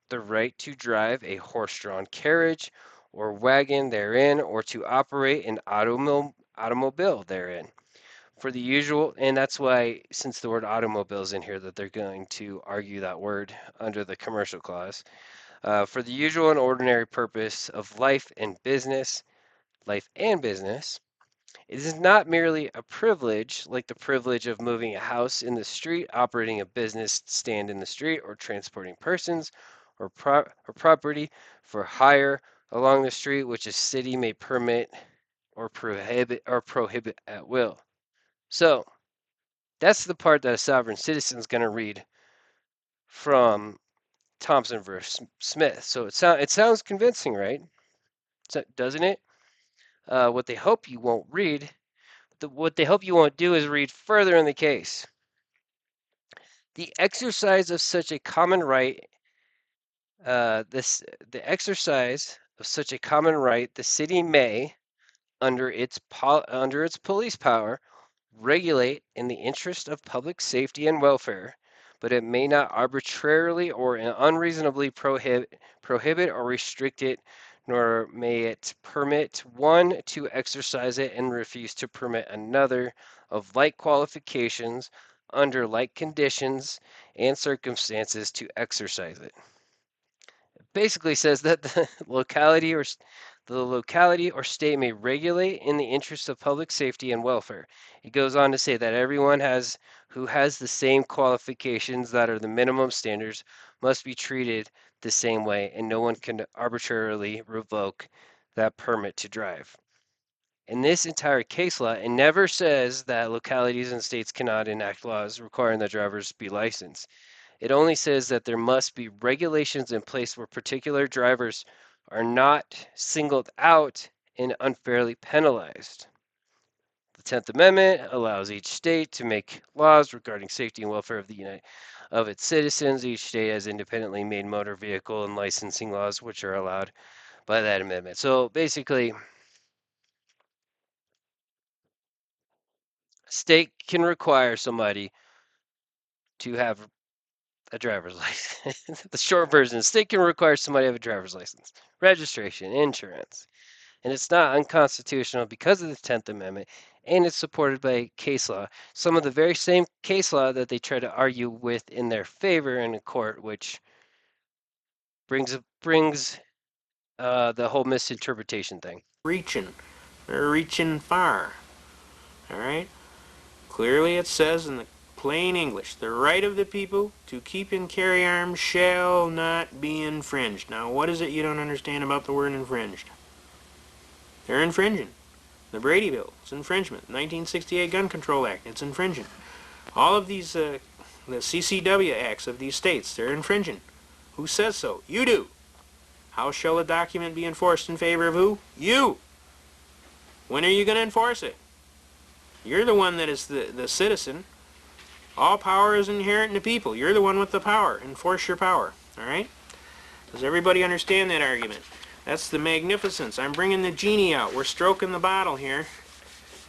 the right to drive a horse-drawn carriage or wagon therein, or to operate an automobile therein. For the usual, and that's why, since the word automobile is in here, that they're going to argue that word under the commercial clause. For the usual and ordinary purpose of life and business, it is not merely a privilege, like the privilege of moving a house in the street, operating a business stand in the street, or transporting persons or property for hire along the street, which a city may permit or prohibit at will. So that's the part that a sovereign citizen is going to read from Thompson versus Smith. So it sounds convincing, right? Doesn't it? What they hope you won't read what they hope you won't do is read further in the case. The exercise of such a common right, the exercise of such a common right, the city may, under its police power, regulate in the interest of public safety and welfare, but it may not arbitrarily or unreasonably prohibit or restrict it, nor may it permit one to exercise it and refuse to permit another of like qualifications under like conditions and circumstances to exercise it. Basically says that the locality or state may regulate in the interest of public safety and welfare. It goes on to say that everyone who has the same qualifications that are the minimum standards must be treated the same way, and no one can arbitrarily revoke that permit to drive. In this entire case law, it never says that localities and states cannot enact laws requiring that drivers be licensed. It only says that there must be regulations in place where particular drivers are not singled out and unfairly penalized. The 10th Amendment allows each state to make laws regarding safety and welfare of its citizens. Each state has independently made motor vehicle and licensing laws which are allowed by that amendment. So basically, a state can require somebody to have a driver's license. The short version, the state can require somebody to have a driver's license, registration, insurance. And it's not unconstitutional because of the 10th Amendment, and it's supported by case law. Some of the very same case law that they try to argue with in their favor in a court, which brings the whole misinterpretation thing. They're reaching far. All right? Clearly it says in the plain English, the right of the people to keep and carry arms shall not be infringed. Now, what is it you don't understand about the word infringed? They're infringing. The Brady Bill, it's infringement. 1968 Gun Control Act, it's infringing. All of these, the CCW acts of these states, they're infringing. Who says so? You do. How shall a document be enforced in favor of who? You. When are you going to enforce it? You're the one that is the citizen. All power is inherent in the people. You're the one with the power. Enforce your power. All right? Does everybody understand that argument? That's the magnificence. I'm bringing the genie out. We're stroking the bottle here.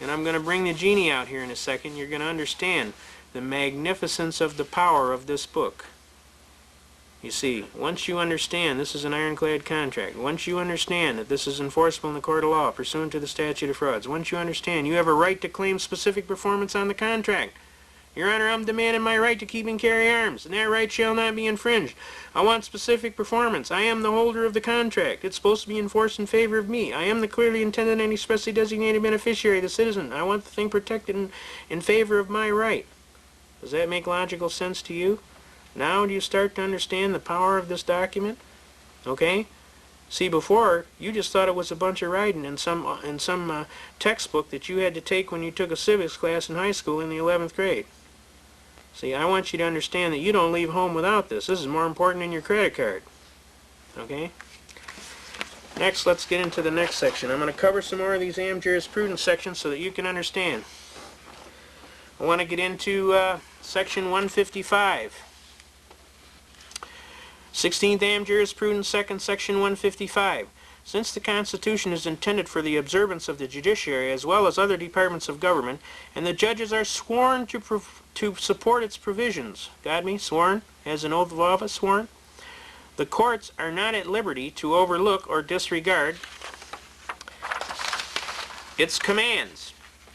And I'm going to bring the genie out here in a second. You're going to understand the magnificence of the power of this book. You see, once you understand this is an ironclad contract, once you understand that this is enforceable in the court of law pursuant to the statute of frauds, once you understand you have a right to claim specific performance on the contract. Your Honor, I'm demanding my right to keep and carry arms, and that right shall not be infringed. I want specific performance. I am the holder of the contract. It's supposed to be enforced in favor of me. I am the clearly intended and expressly designated beneficiary, the citizen. I want the thing protected in favor of my right. Does that make logical sense to you? Now do you start to understand the power of this document? Okay? See, before, you just thought it was a bunch of writing in some textbook that you had to take when you took a civics class in high school in the 11th grade. See, I want you to understand that you don't leave home without this. This is more important than your credit card. Okay? Next, let's get into the next section. I'm going to cover some more of these AM jurisprudence sections so that you can understand. I want to get into section 155. 16th AM Jurisprudence, second section 155. Since the Constitution is intended for the observance of the judiciary as well as other departments of government, and the judges are sworn to support its provisions, got me? Sworn? As an oath of office, sworn? The courts are not at liberty to overlook or disregard its commands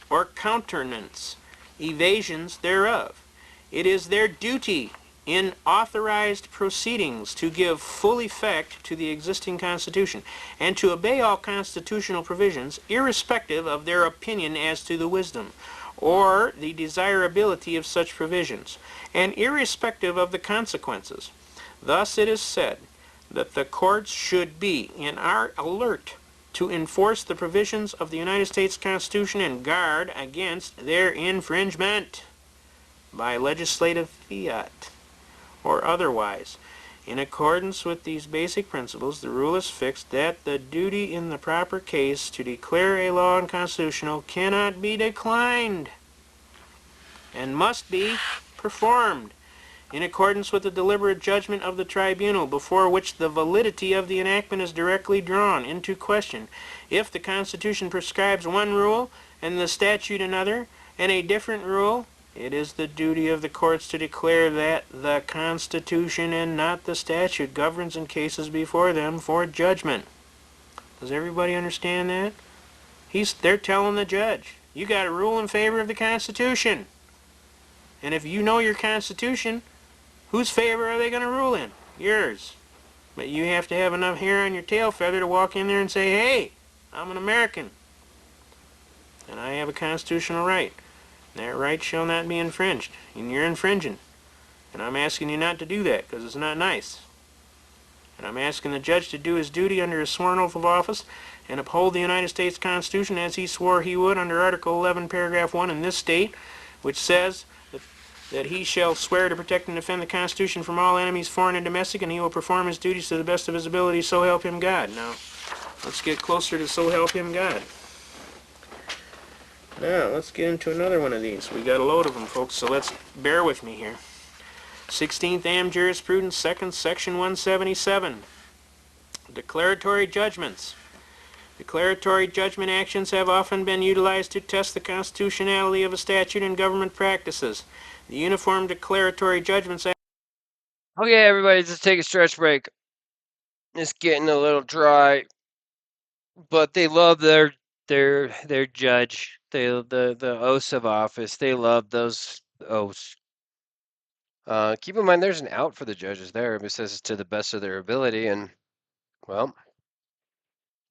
or countenance evasions thereof. It is their duty in authorized proceedings to give full effect to the existing Constitution, and to obey all constitutional provisions, irrespective of their opinion as to the wisdom or the desirability of such provisions, and irrespective of the consequences. Thus it is said that the courts should be and are alert to enforce the provisions of the United States Constitution and guard against their infringement by legislative fiat or otherwise. In accordance with these basic principles, the rule is fixed that the duty in the proper case to declare a law unconstitutional cannot be declined and must be performed in accordance with the deliberate judgment of the tribunal before which the validity of the enactment is directly drawn into question. If the Constitution prescribes one rule and the statute another, and a different rule, it is the duty of the courts to declare that the Constitution and not the statute governs in cases before them for judgment. Does everybody understand that? They're telling the judge, you got to rule in favor of the Constitution. And if you know your Constitution, whose favor are they going to rule in? Yours. But you have to have enough hair on your tail feather to walk in there and say, hey, I'm an American, and I have a constitutional right. That right shall not be infringed, and you're infringing. And I'm asking you not to do that, because it's not nice. And I'm asking the judge to do his duty under his sworn oath of office and uphold the United States Constitution as he swore he would under Article 11, Paragraph 1 in this state, which says that he shall swear to protect and defend the Constitution from all enemies, foreign and domestic, and he will perform his duties to the best of his ability, so help him God. Now, let's get closer to so help him God. Now, let's get into another one of these. We got a load of them, folks, so let's bear with me here. 16th Am Jurisprudence, 2nd, Section 177. Declaratory judgments. Declaratory judgment actions have often been utilized to test the constitutionality of a statute and government practices. The Uniform Declaratory Judgments Act. Okay, everybody, just take a stretch break. It's getting a little dry, but they love their judge. The oaths of office. They love those oaths. Keep in mind, there's an out for the judges there. It says it's to the best of their ability, and well,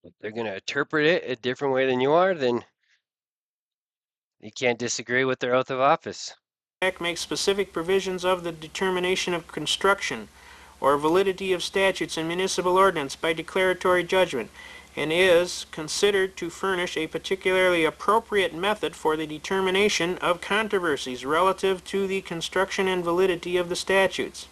if they're going to interpret it a different way than you are, then you can't disagree with their oath of office. Act makes specific provisions of the determination of construction or validity of statutes and municipal ordinance by declaratory judgment, and is considered to furnish a particularly appropriate method for the determination of controversies relative to the construction and validity of the statutes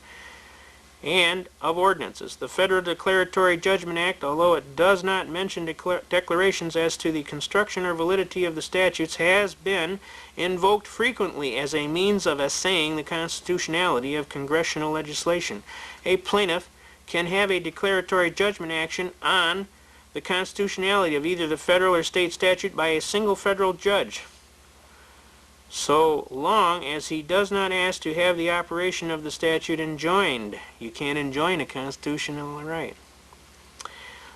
and of ordinances. The Federal Declaratory Judgment Act, although it does not mention declarations as to the construction or validity of the statutes, has been invoked frequently as a means of assaying the constitutionality of congressional legislation. A plaintiff can have a declaratory judgment action on the constitutionality of either the federal or state statute by a single federal judge, so long as he does not ask to have the operation of the statute enjoined. You can't enjoin a constitutional right.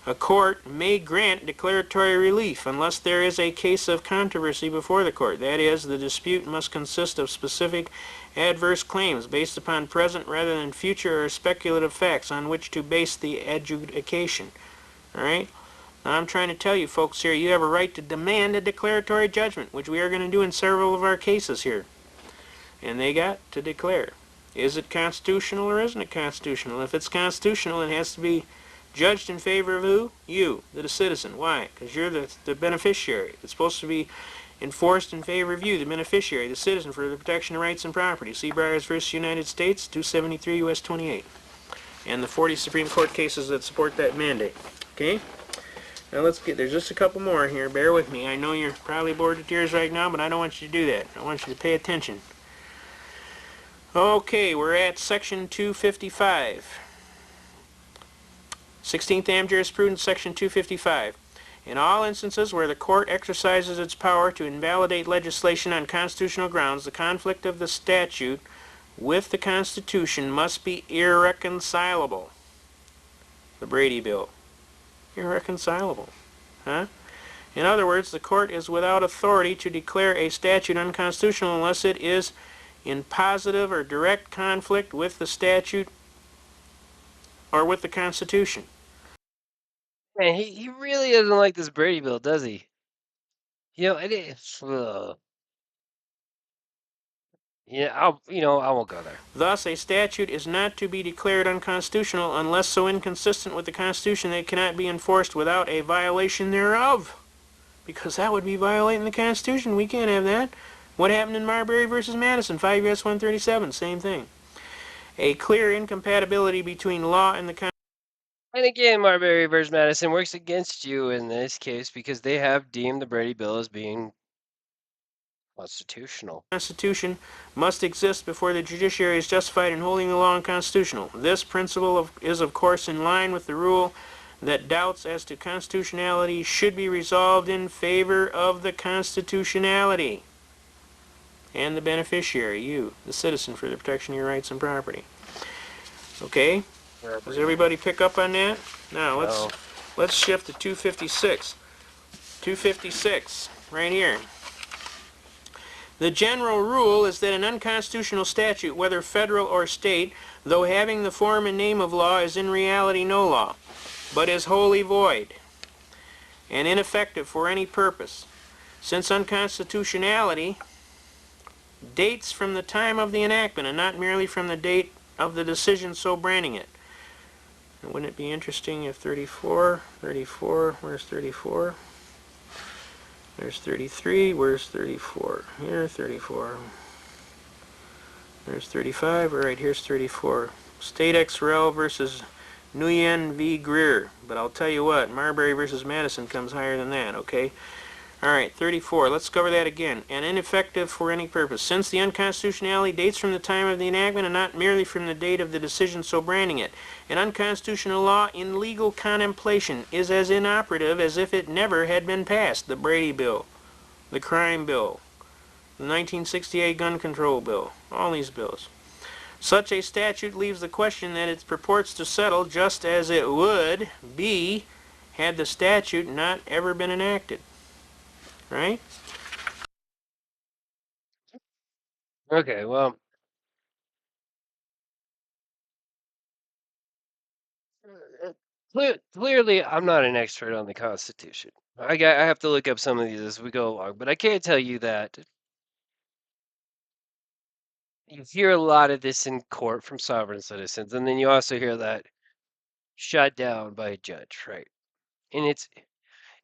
A court may grant declaratory relief unless there is a case of controversy before the court. That is, the dispute must consist of specific adverse claims based upon present rather than future or speculative facts on which to base the adjudication. All right? Now, I'm trying to tell you folks here, you have a right to demand a declaratory judgment, which we are going to do in several of our cases here. And they got to declare. Is it constitutional or isn't it constitutional? If it's constitutional, it has to be judged in favor of who? You, the citizen. Why? Because you're the beneficiary. It's supposed to be enforced in favor of you, the beneficiary, the citizen, for the protection of rights and property. See Briars v. United States, 273 U.S. 28. And the 40 Supreme Court cases that support that mandate. Okay? Now let's get, there's just a couple more here. Bear with me. I know you're probably bored to tears right now, but I don't want you to do that. I want you to pay attention. Okay, we're at Section 255. 16th Am Jurisprudence, Section 255. In all instances where the court exercises its power to invalidate legislation on constitutional grounds, the conflict of the statute with the Constitution must be irreconcilable. The Brady Bill. Irreconcilable. Huh? In other words, the court is without authority to declare a statute unconstitutional unless it is in positive or direct conflict with the statute or with the Constitution. Man, he really doesn't like this Brady bill, does he? You know, it is. Yeah, I won't go there. Thus, a statute is not to be declared unconstitutional unless so inconsistent with the Constitution that it cannot be enforced without a violation thereof. Because that would be violating the Constitution. We can't have that. What happened in Marbury v. Madison, 5 U.S. 137, same thing. A clear incompatibility between law and the Constitution. And again, Marbury v. Madison works against you in this case because they have deemed the Brady bill as being constitutional. Constitution must exist before the judiciary is justified in holding the law unconstitutional. This principle is, of course, in line with the rule that doubts as to constitutionality should be resolved in favor of the constitutionality and the beneficiary, you, the citizen, for the protection of your rights and property. Okay? Does everybody pick up on that? Now, let's shift to 256. 256, right here. The general rule is that an unconstitutional statute, whether federal or state, though having the form and name of law, is in reality no law, but is wholly void and ineffective for any purpose, since unconstitutionality dates from the time of the enactment and not merely from the date of the decision so branding it. And wouldn't it be interesting if 34, where's 34? There's 33, where's 34? Here, 34. There's 35, all right, here's 34. State XRL versus Nguyen v. Greer. But I'll tell you what, Marbury versus Madison comes higher than that, okay? All right, 34. Let's cover that again. And ineffective for any purpose. Since the unconstitutionality dates from the time of the enactment and not merely from the date of the decision so branding it, an unconstitutional law in legal contemplation is as inoperative as if it never had been passed. The Brady Bill, the Crime Bill, the 1968 Gun Control Bill, all these bills. Such a statute leaves the question that it purports to settle just as it would be had the statute not ever been enacted. Right? Okay, well, clearly I'm not an expert on the Constitution. I have to look up some of these as we go along, but I can tell you that you hear a lot of this in court from sovereign citizens, and then you also hear that shut down by a judge, right? And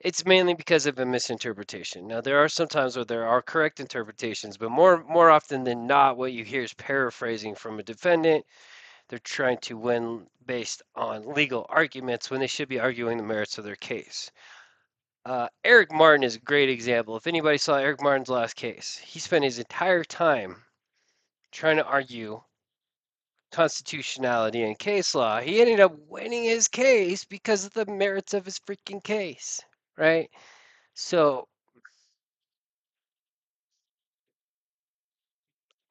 it's mainly because of a misinterpretation. Now there are some times where there are correct interpretations, but more often than not, what you hear is paraphrasing from a defendant. They're trying to win based on legal arguments when they should be arguing the merits of their case. Eric Martin is a great example. If anybody saw Eric Martin's last case, he spent his entire time trying to argue constitutionality and case law. He ended up winning his case because of the merits of his freaking case, right? So,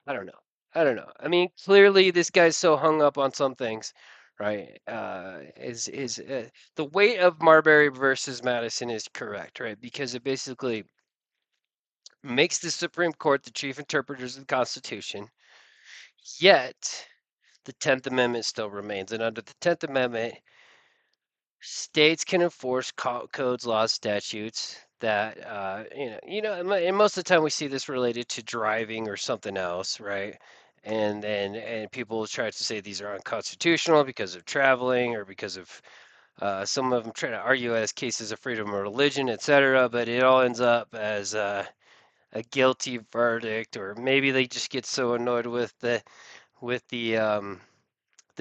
I don't know. I don't know. I mean, clearly this guy's so hung up on some things, right? Is the weight of Marbury versus Madison is correct, right? Because it basically makes the Supreme Court the chief interpreters of the Constitution, yet the 10th Amendment still remains. And under the 10th Amendment, states can enforce codes, laws, statutes that and most of the time we see this related to driving or something else, right? And people try to say these are unconstitutional because of traveling or because of some of them try to argue as cases of freedom of religion, etc. But it all ends up as a guilty verdict, or maybe they just get so annoyed with the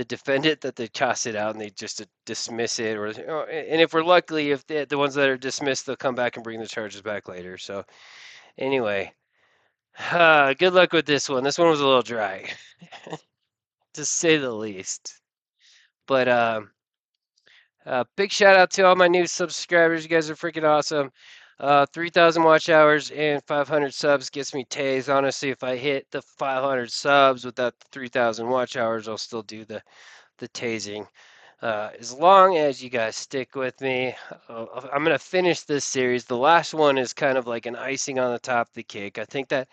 defendant that they toss it out and they just dismiss it, and if we're lucky, if the ones that are dismissed, they'll come back and bring the charges back later. So anyway, good luck with this one. This one was a little dry, to say the least. But big shout out to all my new subscribers. You guys are freaking awesome. 3,000 watch hours and 500 subs gets me tased. Honestly, if I hit the 500 subs without the 3,000 watch hours, I'll still do the tasing. As long as you guys stick with me, I'm going to finish this series. The last one is kind of like an icing on the top of the cake. I think that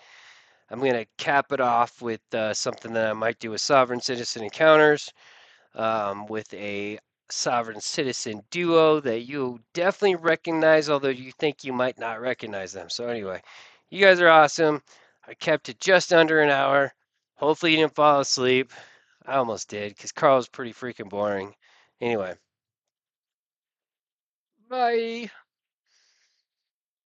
I'm going to cap it off with something that I might do with Sovereign Citizen Encounters, with a Sovereign Citizen duo that you definitely recognize, although you think you might not recognize them. So anyway, you guys are awesome. I kept it just under an hour. Hopefully you didn't fall asleep. I almost did, because Carl was pretty freaking boring. Anyway, bye.